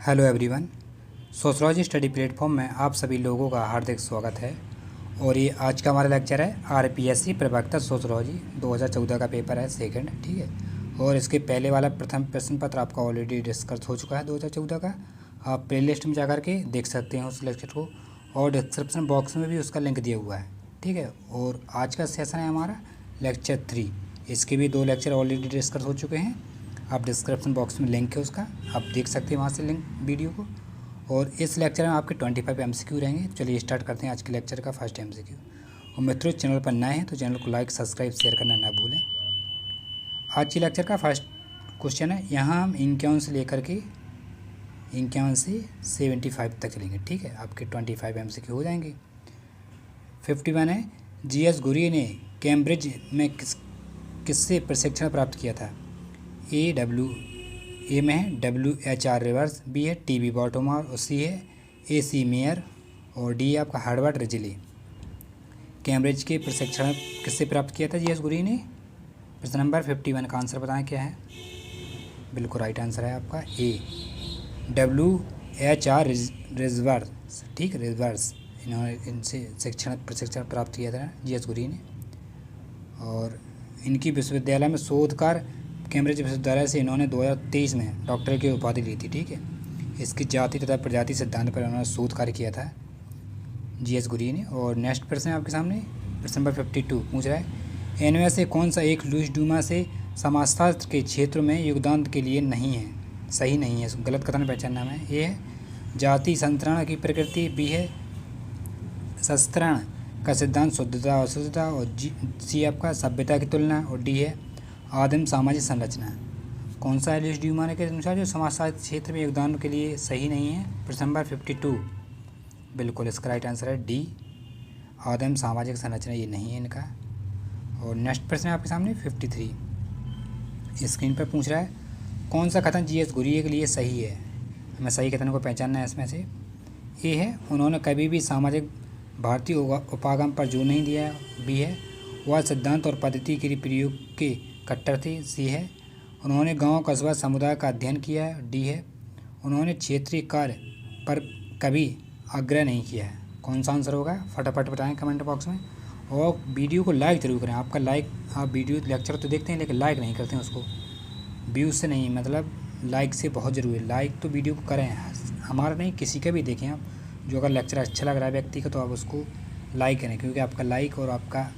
Hello everyone. Sociology study platform में आप सभी लोगों का हार्दिक स्वागत है। और ये आज का हमारा लेक्चर है आरपीएससी प्रवक्ता सोशलॉजी 2014 का पेपर है सेकंड, ठीक है। और इसके पहले वाला प्रथम प्रश्न पत्र आपका ऑलरेडी डिस्कस हो चुका है 2014 का। आप प्लेलिस्ट में जाकर के देख सकते हैं उस लेक्चर को, और डिस्क्रिप्शन बॉक्स में भी उसका लिंक दिया हुआ है, ठीक है। और आज का सेशन है हमारा लेक्चर 3। इसके भी 2 लेक्चर ऑलरेडी डिस्कस हो चुके हैं। आप डिस्क्रिप्शन बॉक्स में लिंक है उसका, आप देख सकते हैं वहाँ से लिंक वीडियो को। और इस लेक्चर में आपके 25 एमसीक्यू रहेंगे। चलिए स्टार्ट करते हैं आज के लेक्चर का फर्स्ट एमसीक्यू। और मित्रों, चैनल पर नए हैं तो चैनल को लाइक, सब्सक्राइब, शेयर करना ना भूलें। आज के लेक्चर का फर्स्ट क्वेश्चन है, यहाँ हम 51 से लेकर के 51 से 75 तक चलेंगे, ठीक है। आपके 25 एमसीक्यू हो जाएंगे। 51 है, जीएस गुरी ने कैम्ब्रिज में किससे प्रशिक्षण प्राप्त किया था? ए में है WHR रिवर्स, बी है TB बॉटोमर, और सी है AC मेयर, और डी है आपका हार्वर्ड रिजली। कैम्ब्रिज के प्रशिक्षण किससे प्राप्त किया था जीएस गुरी ने? प्रश्न नंबर 51 का आंसर बताएं क्या है। बिल्कुल राइट आंसर है आपका ए, WHR रिवर्स, ठीक, रिवर्स। इन्होंने इनसे प्रशिक्षण प्राप्त किया था जीएस गुरी ने। और इनकी विश्वविद्यालय में शोध कार्य कैम्ब्रिज विश्वविद्यालय से इन्होंने 2023 में डॉक्टरेट की उपाधि ली थी, ठीक है। इसकी जाति तथा प्रजाति सिद्धांत पर उन्होंने शोध कार्य किया था जीएस गुरी ने। और नेक्स्ट प्रश्न है आपके सामने, प्रश्न नंबर 52 पूछ रहा है, इनमें से कौन सा एक लुईस ड्यूमा से समाजशास्त्र के क्षेत्र में योगदान के लिए नहीं है, सही नहीं है, गलत कथन पहचानना है। ये है जाति संतरण की प्रकृति, बी है शस्त्रण का सिद्धांत शुद्धता और अशुद्धता, और सी आपका सभ्यता की तुलना, और डी है आदिम सामाजिक संरचना। कौन सा है लुईस ड्यूमा के अनुसार जो समाजशास्त्र क्षेत्र में योगदान के लिए सही नहीं है? प्रश्न नंबर 52। बिल्कुल इसका राइट आंसर है डी, आदिम सामाजिक संरचना, ये नहीं है इनका। और नेक्स्ट प्रश्न है आपके सामने 53। स्क्रीन पर पूछ रहा है, कौन सा कथन जीएस गुरी के लिए सही है? हमें सही कथन को पहचानना है इसमें से। ए है उन्होंने कभी भी सामाजिक भारतीय उपागम पर जोर नहीं दिया, बी है वह सिद्धांत और पद्धति के प्रयोग के कट्टर थे, सी है उन्होंने गांव कस्बा समुदाय का अध्ययन किया है, डी है उन्होंने क्षेत्रीय कार्य पर कभी आग्रह नहीं किया है। कौन सा आंसर होगा फटाफट बताएं कमेंट बॉक्स में। और वीडियो को लाइक जरूर करें। आपका लाइक, आप वीडियो लेक्चर तो देखते हैं लेकिन लाइक नहीं करते हैं उसको, व्यूज़ से नहीं, मतलब लाइक से बहुत ज़रूरी है। लाइक तो वीडियो को करें, हमारा नहीं किसी का भी देखें आप। जो अगर लेक्चर अच्छा लग रहा है व्यक्ति का तो आप उसको लाइक करें, क्योंकि आपका लाइक और आपका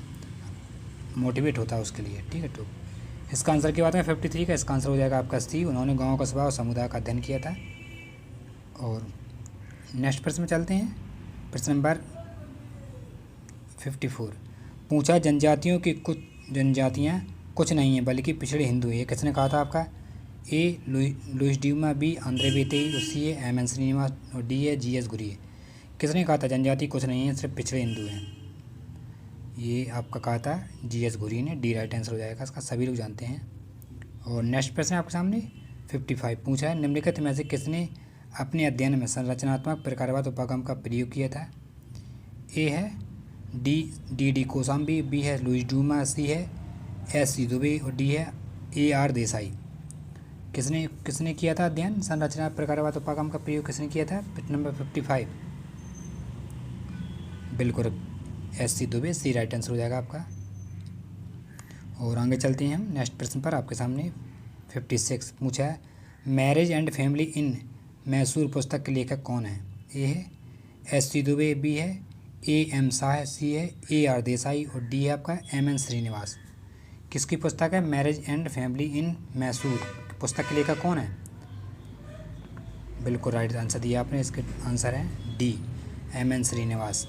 मोटिवेट होता है उसके लिए, ठीक है। तो इसका आंसर की बात है 53 का, इसका आंसर हो जाएगा आपका सी, उन्होंने गांव कस्बा और समुदाय का अध्ययन किया था। और नेक्स्ट प्रश्न में चलते हैं, प्रश्न नंबर 54 पूछा, जनजातियों की कुछ जनजातियां कुछ नहीं हैं बल्कि पिछड़े हिंदू हैं, ये किसने कहा था आपका? ए लुईस ड्यूमा, बी आंद्रे बेतेई, सी है एम एन श्रीनिवास, और डी है जीएस गुरी। किसने कहा था जनजाति कुछ नहीं है सिर्फ पिछड़े हिंदू हैं? ये आपका कहा था जीएस गुरी ने, डी राइट आंसर हो जाएगा इसका, सभी लोग जानते हैं। और नेक्स्ट प्रश्न आपके सामने 55 पूछा है, निम्नलिखित में से किसने अपने अध्ययन में संरचनात्मक प्रकारवाद उपागम का प्रयोग किया था? ए है डी कोसाम्बी, बी है लुईस ड्यूमा, सी है SC दुबे, और डी है AR देसाई। किसने किया था अध्ययन संरचना प्रकारवाद उपागम का प्रयोग किसने किया था? प्रश्न नंबर 55 बिल्कुल SC दुबे, सी राइट आंसर हो जाएगा आपका। और आगे चलते हैं हम नेक्स्ट प्रश्न पर। आपके सामने 56 पूछा है, marriage and family in Mysore पुस्तक के लेखक कौन है? ए है SC दुबे, बी है AM शाह, सी है AR देसाई, और डी है आपका MN श्रीनिवास। किसकी पुस्तक है marriage and family in Mysore? पुस्तक के लेखक कौन है? बिल्कुल राइट आंसर दिया आपने, इसके आंसर है डी MN श्रीनिवास।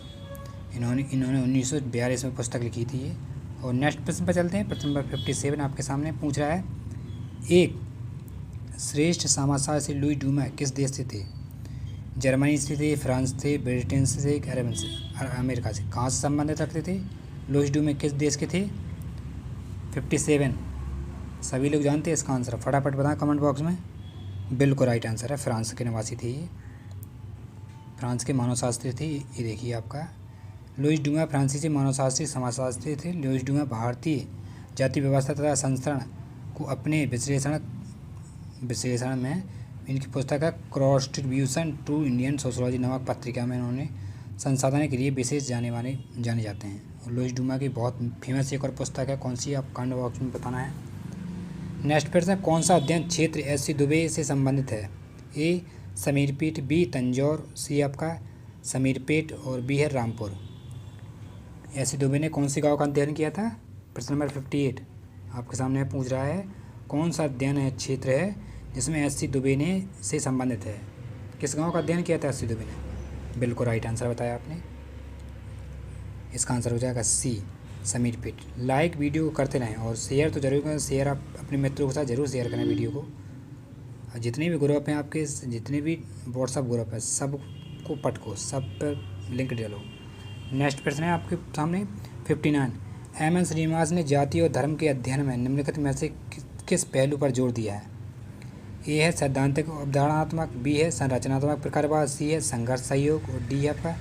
इन्होंने 1942 में पुस्तक लिखी थी ये। और नेक्स्ट प्रश्न पर चलते हैं, प्रश्न नंबर 57 आपके सामने पूछ रहा है, एक श्रेष्ठ समाजशास्त्री लुईस ड्यूमा किस देश से थे? जर्मनी से थे, फ्रांस थे, ब्रिटेन से, अरब से, अमेरिका से। कहाँ से संबंधित रखते थे? लुईस ड्यूमा किस देश के थे? 57 सभी लोग जानते हैं इसका आंसर, फटाफट बताएं कमेंट बॉक्स में। बिल्कुल राइट आंसर है, फ्रांस के निवासी थे ये, फ्रांस के मानवशास्त्री थे। ये देखिए आपका लुईस ड्यूमा फ्रांसीसी मानवशास्त्री समाजशास्त्री थे। लुईस ड्यूमा भारतीय जाति व्यवस्था तथा संस्करण को अपने विश्लेषण में इनकी पुस्तक है कॉन्ट्रीब्यूशन टू इंडियन सोशोलॉजी नामक पत्रिका में इन्होंने संसाधन के लिए विशेष जाने जाते हैं। और लुईस डूमा की बहुत फेमस एक और पुस्तक है, कौन सी, आप कमेंट बॉक्स में बताना है। नेक्स्ट प्रश्न, कौन सा अध्ययन क्षेत्र एस.सी. दुबे से संबंधित है? ए समीरपेट, बी तंजौर, सी आपका समीरपेट और बी है रामपुर। एस.सी. दुबे ने कौन से गांव का अध्ययन किया था? प्रश्न नंबर 58 आपके सामने पूछ रहा है, कौन सा अध्ययन है क्षेत्र है जिसमें एस.सी. दुबे ने से संबंधित है? किस गांव का अध्ययन किया था एस.सी. दुबे ने? बिल्कुल राइट आंसर बताया आपने। इसका आंसर हो जाएगा सी समीरपेट। लाइक वीडियो को करते रहें और शेयर तो जरूर करें। शेयर आप अपने मित्रों के साथ जरूर शेयर करें वीडियो को। और जितने भी ग्रुप हैं आपके, जितने भी व्हाट्सअप ग्रुप है, सब को पटको, सब पर लिंक डालो। नेक्स्ट प्रश्न है आपके सामने 59, एम.एन. श्रीनिवास ने जाति और धर्म के अध्ययन में निम्नलिखित में से किस पहलू पर जोर दिया है? ए है सैद्धांतिक अवधारणात्मक, बी है संरचनात्मक प्रकारवाद, सी है संघर्ष सहयोग और डी है आपका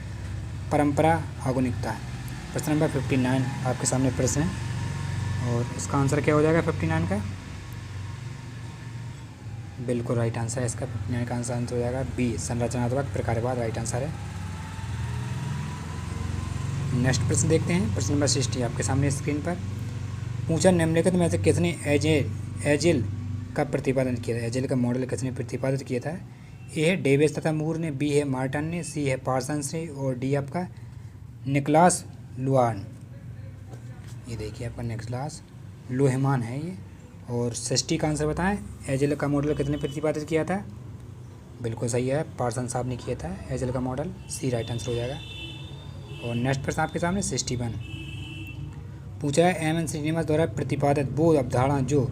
परंपरा आधुनिकता। प्रश्न नंबर 59 आपके सामने प्रश्न है और इसका आंसर क्या हो जाएगा 59 का? बिल्कुल राइट आंसर है इसका। 59 का आंसर हो जाएगा बी संरचनात्मक प्रकारवाद, राइट आंसर है। नेक्स्ट प्रश्न देखते हैं, प्रश्न नंबर 60 आपके सामने स्क्रीन पर पूछा, निम्नलिखित में से किसने एजिल का प्रतिपादन किया था? एजिल का मॉडल किसने प्रतिपादित किया था? ए है डेविस तथा मूर ने, बी है मार्टन ने, सी है पार्सन्स ने और डी आपका निकोलस लुहान। ये देखिए आपका निकोलस लुहमान है ये। और 60 का आंसर बताएं, एजिल का मॉडल कितने प्रतिपादित किया था? बिल्कुल सही है, पार्सन साहब ने किया था एजिल का मॉडल, सी राइट आंसर हो जाएगा। और नेक्स्ट प्रश्न आपके सामने 61 पूछा है, एम.एन. श्रीनिवास द्वारा प्रतिपादित वो अवधारणा जो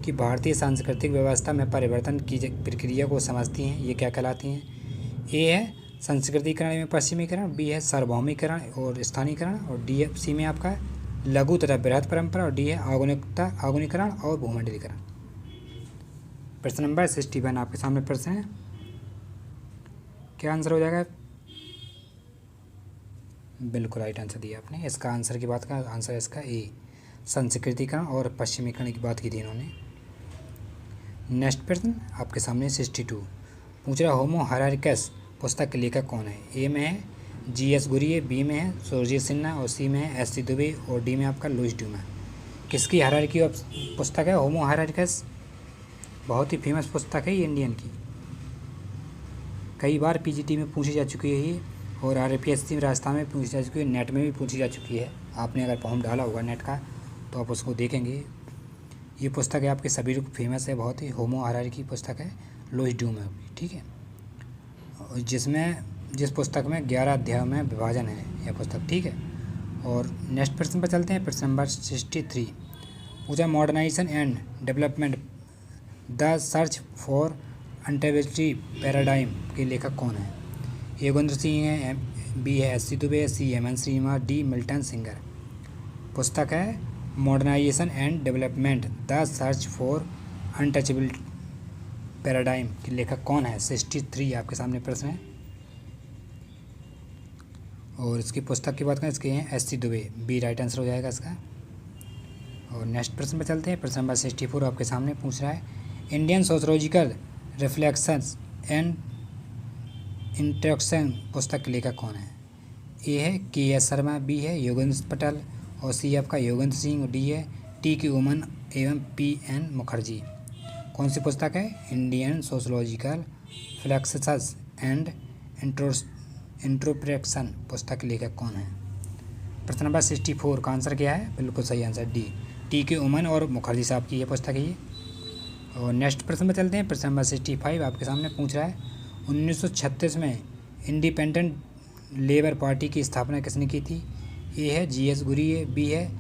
कि भारतीय सांस्कृतिक व्यवस्था में परिवर्तन की प्रक्रिया को समझती हैं, ये क्या कहलाती हैं? ए है संस्कृतिकरण एवं पश्चिमीकरण, बी है सार्वभौमिकरण और स्थानीयकरण और डी है सी में आपका लघु तथा बृहद परंपरा और डी है आधुनिकरण और भूमंडलीकरण। प्रश्न नंबर 61 आपके सामने प्रश्न है, क्या आंसर हो जाएगा? बिल्कुल राइट आंसर दिया आपने। इसका आंसर की बात का आंसर इसका ए संस्कृतिकरण और पश्चिमीकरण की बात की थी इन्होंने। नेक्स्ट प्रश्न आपके सामने 62 पूछ रहा, होमो हायरार्किस पुस्तक के लेखक कौन है? ए में है जी.एस. गुरिये, बी में है सुरजीत सिन्हा और सी में है एस.सी. दुबे और डी में आपका लुईस डूमा। किसकी हायरार्की पुस्तक है होमो हायरार्किस? बहुत ही फेमस पुस्तक है ये इंडियन की, कई बार पीजीटी में पूछी जा चुकी है ये और आरपीएससी में राजस्थान में पूछी जा चुकी है, नेट में भी पूछी जा चुकी है। आपने अगर फॉर्म डाला होगा नेट का तो आप उसको देखेंगे। ये पुस्तक है आपके सभी लोग फेमस है, बहुत ही होमो हायरार्की पुस्तक है लुईस डूमा की, ठीक है। जिस पुस्तक में 11 अध्यायों में विभाजन है यह पुस्तक, ठीक है। और नेक्स्ट प्रश्न पर चलते हैं, प्रश्न नंबर 63 पूछा, modernisation and development the search for untouchability paradigm के लेखक कौन है? ए योगेंद्र सिंह है, बी है S C. Dubey, C M N. Srinivas, D Milton Singer. पुस्तक है modernisation and development the search for untouchability paradigm के लेखक कौन है? 63 आपके सामने प्रश्न है। और इसकी पुस्तक की बात करें, इसके हैं S C. Dubey, B right answer हो जाएगा इसका। और नेक्स्ट प्रश्न पर चलते हैं, प्रश्न नंबर 64 आपके सामने पूछ रहा है, Indian sociological reflections and introduction पुस्तक के लेखक कौन है? ए है के.एस. शर्मा, बी है योगेंद्र पटेल और सी आपका योगेंद्र सिंह और डी है टी.के. उमन एवं पी.एन. मुखर्जी। कौन सी पुस्तक है? Indian sociological reflections and introspection पुस्तक के लेखक कौन है? प्रश्न नंबर 64 का आंसर क्या है? बिल्कुल सही आंसर डी टी.के. उमन और मुखर्जी साहब की ये पुस्तक है ये। और नेक्स्ट प्रश्न में चलते हैं, प्रश्न नंबर 65 आपके सामने पूछ रहा है, 1936 में इंडिपेंडेंट लेबर पार्टी की स्थापना किसने की थी? ए है जी.एस. गुरिये, बी है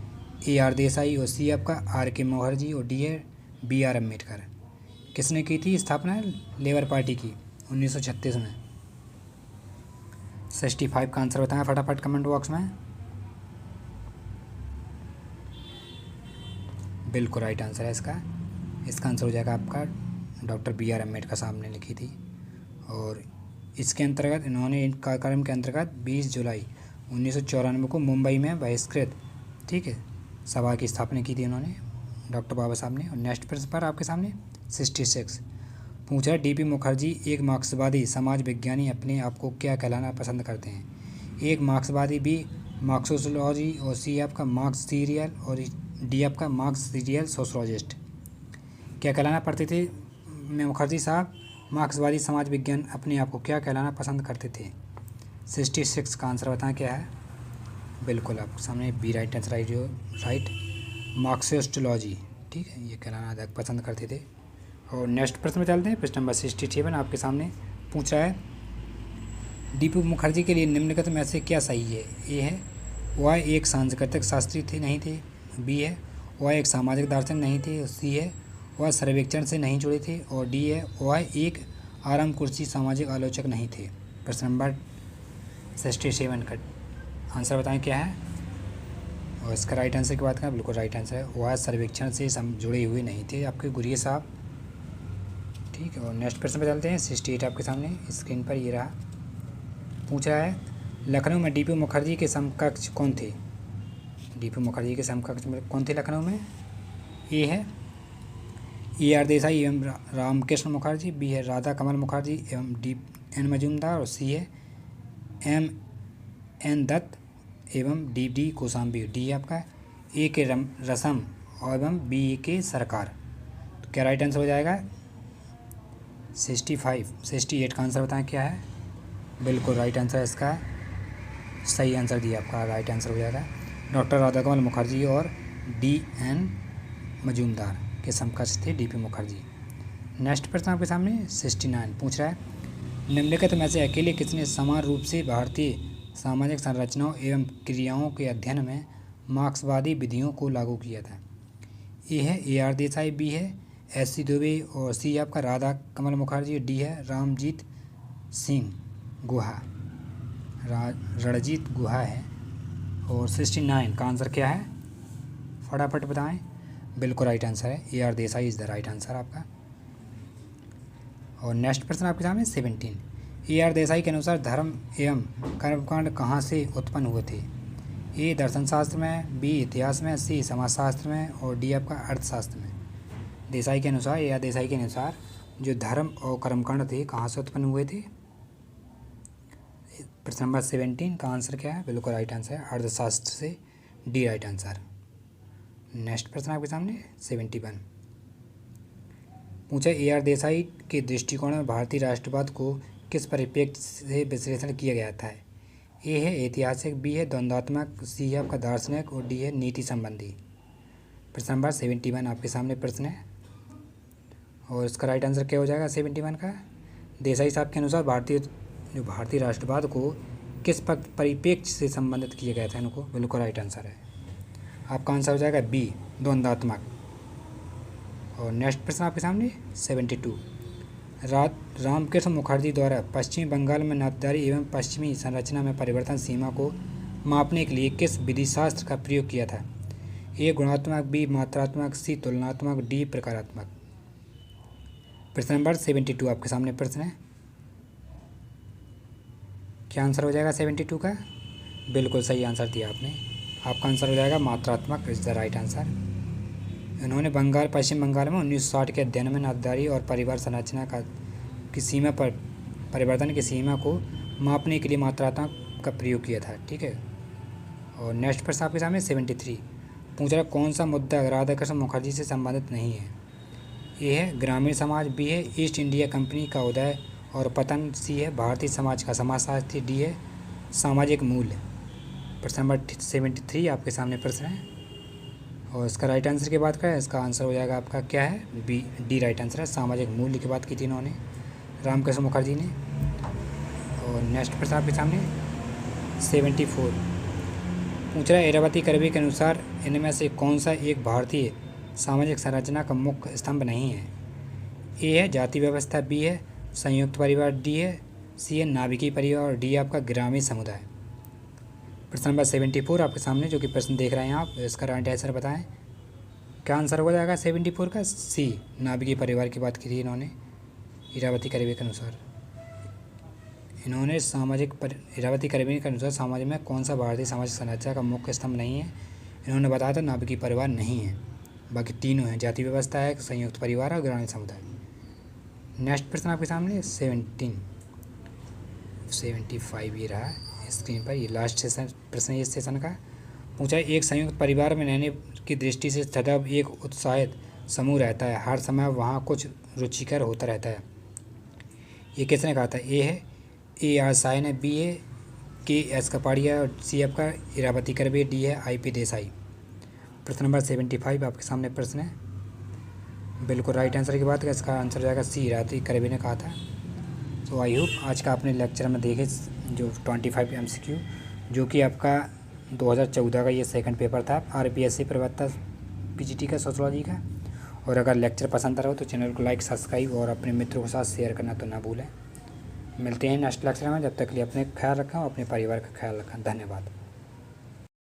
ए.आर. देसाई और सी आपका आर.के. मुखर्जी और डी है बी.आर. अम्बेडकर। किसने की थी स्थापना लेबर पार्टी की 1936 में? 65 का आंसर बताएं फटाफट कमेंट बॉक्स में। बिल्कुल राइट आंसर है इसका। इसका आंसर हो जाएगा आपका डॉक्टर बी.आर. अम्बेडकर साहब ने लिखी थी। और इसके अंतर्गत इन्होंने इन कार्यक्रम के अंतर्गत 20 जुलाई 1994 को मुंबई में बहिष्कृत, ठीक है, सभा की स्थापना की थी इन्होंने, डॉक्टर बाबा साहब ने। और नेक्स्ट प्रश्न पर आपके सामने 66 पूछा डीपी मुखर्जी एक मार्क्सवादी समाज विज्ञानी अपने आप को क्या कहलाना पसंद करते हैं। एक मार्क्सवादी, बी मार्क्सोलॉजी, और सी आपका मार्क्स सीरियल, और डी आपका मार्क्स सीरियल सोशोलॉजिस्ट। क्या कहलाना पड़ते थे मुखर्जी साहब? मार्क्सवादी समाज विज्ञान अपने आप को क्या कहलाना पसंद करते थे। 66 का आंसर बताएं क्या है। बिल्कुल आपके सामने बी राइट आंसर राइट, मार्क्सिस्टोलॉजी, ठीक है, ये कहलाना अधिक पसंद करते थे। और नेक्स्ट प्रश्न में चलते हैं। प्रश्न नंबर 67 आपके सामने पूछा है डीपी मुखर्जी के लिए निम्नलिखित में से क्या सही है। ए है वह एक सांस्कृतिक शास्त्री थे नहीं थे, बी है वह एक सामाजिक दार्शनिक नहीं थे, सी है वह सर्वेक्षण से नहीं जुड़े थे, और डी है वह एक आराम कुर्सी सामाजिक आलोचक नहीं थे। प्रश्न नंबर 67 का आंसर बताएं क्या है। और इसका राइट आंसर की बात करें, बिल्कुल राइट आंसर है वह सर्वेक्षण से जुड़े हुए नहीं थे आपके गुरिया साहब, ठीक है। और नेक्स्ट प्रश्न पे चलते हैं। 68 आपके सामने स्क्रीन पर ये रहा। पूछा है लखनऊ में डीपी मुखर्जी के समकक्ष कौन थे। डीपी मुखर्जी के समकक्ष में कौन थे लखनऊ में। ए है AR देसाई एवं रामकृष्ण मुखर्जी, बी है राधा कमल मुखर्जी एवं DN मजूमदार, और सी है MN दत्त एवं DD कोसाम्बी। डी आपका ए के रसम एवं बी के सरकार। तो क्या राइट आंसर हो जाएगा। 68 का आंसर बताएं क्या है। बिल्कुल राइट आंसर इसका सही आंसर दिया आपका राइट आंसर हो जाएगा। डॉक्टर राधा कमल मुखर्जी और DN मजूमदार के समकक्ष थे डीपी मुखर्जी। नेक्स्ट प्रश्न आपके सामने 69 पूछ रहा है निम्नलिखित में से अकेले किसने समान रूप से भारतीय सामाजिक संरचनाओं एवं क्रियाओं के अध्ययन में मार्क्सवादी विधियों को लागू किया था। ए है AR देसाई, बी है SC दुबे, और सी आपका राधा कमल मुखर्जी, डी है रामजीत सिंह गुहा, रणजीत गुहा है। और 69 का आंसर क्या है फटाफट बताएं। बिल्कुल राइट आंसर है AR Desai is the right answer आपका। और नेक्स्ट प्रश्न आपके सामने 17 AR देसाई के अनुसार धर्म एवं कर्मकांड कहाँ से उत्पन्न हुए थे। ए दर्शन शास्त्र में, बी इतिहास में, सी समाजशास्त्र में, और डी आपका अर्थशास्त्र में। देसाई के अनुसार AR देसाई के अनुसार जो धर्म और कर्मकांड थे कहाँ से उत्पन्न हुए थे। प्रश्न नंबर 17 का आंसर क्या है। बिल्कुल राइट आंसर है अर्थशास्त्र से, डी राइट आंसर। नेक्स्ट प्रश्न आपके सामने 71 पूछा AR देसाई के दृष्टिकोण में भारतीय राष्ट्रवाद को किस परिप्रेक्ष्य से विश्लेषण किया गया था। ए है ऐतिहासिक, बी है द्वंद्वात्मक, सी है आपका दार्शनिक, और डी है नीति संबंधी। प्रश्न नंबर 71 आपके सामने प्रश्न है और इसका राइट आंसर क्या हो जाएगा 71 का। देसाई साहब के अनुसार भारतीय राष्ट्रवाद को किस परिप्रेक्ष्य से संबंधित किया गया था इनको। बिल्कुल राइट आंसर है आपका आंसर हो जाएगा बी द्वंद्वात्मक। और नेक्स्ट प्रश्न आपके सामने 72 रामकृष्ण मुखर्जी द्वारा पश्चिमी बंगाल में नातेदारी एवं पश्चिमी संरचना में परिवर्तन सीमा को मापने के लिए किस विधि शास्त्र का प्रयोग किया था। ए गुणात्मक, बी मात्रात्मक, सी तुलनात्मक, डी प्रकारात्मक। प्रश्न नंबर 72 आपके सामने प्रश्न है, क्या आंसर हो जाएगा 72 का। बिल्कुल सही आंसर दिया आपने, आपका आंसर हो जाएगा मात्रात्मक इज द राइट आंसर। इन्होंने पश्चिम बंगाल में 1960 के अध्ययन में नातेदारी और परिवार संरचना की सीमा पर परिवर्तन की सीमा को मापने के लिए मात्रात्मक का प्रयोग किया था, ठीक है। और नेक्स्ट प्रश्न आपके सामने 73 पूछ रहा कौन सा मुद्दा राधाकृष्ण मुखर्जी से संबंधित नहीं है। ये है ग्रामीण समाज, बी है ईस्ट इंडिया कंपनी का उदय और पतन, सी है भारतीय समाज का समाजशास्त्री, डी है सामाजिक मूल्य। प्रश्न नंबर 73 आपके सामने प्रश्न है और इसका राइट आंसर की बात करें, इसका आंसर हो जाएगा आपका क्या है बी डी राइट आंसर है। सामाजिक मूल्य की बात की थी इन्होंने रामकृष्ण मुखर्जी ने। और नेक्स्ट प्रश्न आपके सामने 74 पूछ रहा है इरावती कर्वे के अनुसार इनमें से कौन सा एक भारतीय सामाजिक संरचना का मुख्य स्तंभ नहीं है। ए है जाति व्यवस्था, बी है संयुक्त परिवार, डी है सी है नाभिकीय परिवार, और डी आपका ग्रामीण समुदाय। प्रश्न नंबर 74 आपके सामने जो कि प्रश्न देख रहे हैं आप, इसका राइट आंसर बताएं क्या आंसर हो जाएगा 74 का। सी नाभिकीय परिवार की बात की थी इन्होंने इरावती कर्वे के अनुसार। इन्होंने इरावती कर्वे के अनुसार समाज में कौन सा भारतीय सामाजिक संरचना का मुख्य स्तंभ नहीं है, इन्होंने बताया था नाभिकीय परिवार नहीं है, बाकी तीनों हैं, जाति व्यवस्था है, संयुक्त परिवार और ग्रामीण समुदाय। नेक्स्ट प्रश्न आपके सामने 75 ये रहा स्क्रीन पर। ये लास्ट सेशन प्रश्न इस सेशन का पूछा। एक संयुक्त परिवार में रहने की दृष्टि से सदैव एक उत्साहित समूह रहता है, हर समय वहाँ कुछ रुचिकर होता रहता है। ये किसने कहा था? ए है, ए आर साइन है, बी है के एस कपाड़िया, और सी आपका इरावती करबे, डी है आई पी देसाई। प्रश्न नंबर 75 आपके सामने प्रश्न है। बिल्कुल राइट आंसर की बात है, इसका आंसर जाएगा सी, इरावती करबे ने कहा था। तो आई होप आज का आपने लेक्चर में देखे जो 25 MCQ, जो कि आपका 2014 का ये सेकंड पेपर था RPSC प्रवक्ता PGT का सोशियोलॉजी का। और अगर लेक्चर पसंद आ रहा हो तो चैनल को लाइक, सब्सक्राइब और अपने मित्रों के साथ शेयर करना तो ना भूलें। मिलते हैं नेक्स्ट लेक्चर में, जब तक के लिए अपने ख्याल रखें और अपने परिवार का ख्याल रखें। धन्यवाद।